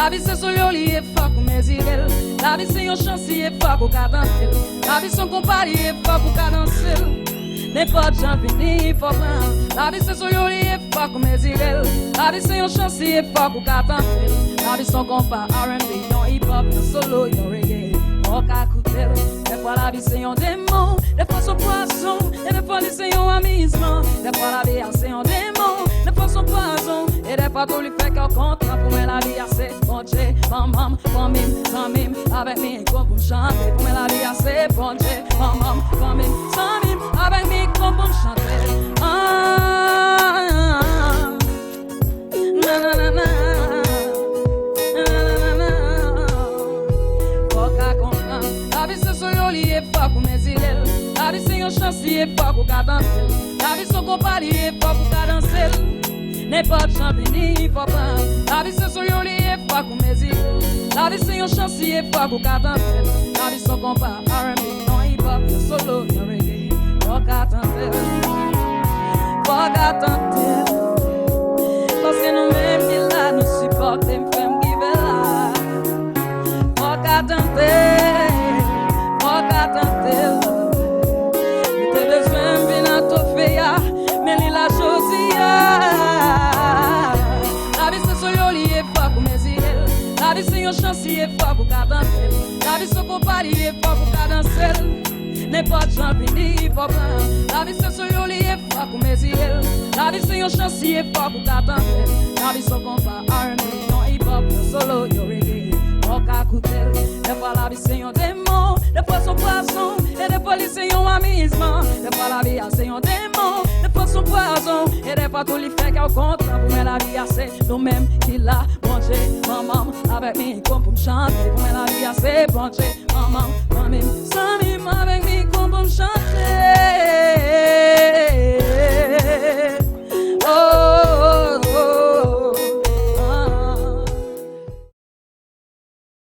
La vie c'est son lié fuck mes irel. La vie c'est un chantier fuck au cadentel. La vie son compagnie fuck au cadentel. N'importe j'en fini faut prendre. La vie c'est son lié fuck mes irel. La vie c'est un chantier fuck au cadentel. La vie son compas R&B, yon hip hop, yon solo, yon reggae. Rock à coutel. Des fois la vie c'est un démon, des fois son poisson, et des fois c'est un amusement. Des fois la vie c'est un démon, des fois son poison, et des fois tout lui fait qu'un contrat pour moi la vie c'est bon Dieu, maman, sans mime, avec micro pour me chanter. Pour moi la vie c'est bon Dieu, maman, sans mime, avec micro pour me chanter. Na na na na. La vie c'est son lié pas pour mes irel. La vie c'est un chantier pas pour cadentel. La vie son compagnie pas pour cadentel. N'importe chanter ni pas prendre. La vie c'est son lié pas pour mes irel. La vie c'est un chantier pas pour cadentel. La vie son compas R&B, non hip hop, yo solo, yo reggae. Rock à tenter, rock à tenter. Parce que nous-mêmes qui là nous supportons, nous faisons give là. Rock à tenter. T'es besoin de venir te faire, mais la chose la vie c'est son lié pas pour mes irel. La vie c'est un chantier pas pour cadentel. La vie c'est compagnie pas pour cadentel. N'importe j'en finis pas prendre. La vie c'est son lié pas pour mes irel. La vie c'est un chantier pas pour cadentel. La vie c'est compas R&B, non hip hop, yo solo, yo reggae. Rock à coutel. Des fois la vie c'est un démon, des fois son poisson, et des fois c'est un amusement. Des fois la vie c'est un démon, des fois son poison, et des fois tout lui fait qu'un contrat. Pour moi la vie c'est nous-mêmes qui l'a mangé. Maman avec micro pour me chanter. Pour moi la vie c'est bon Dieu, maman, sans mime, avec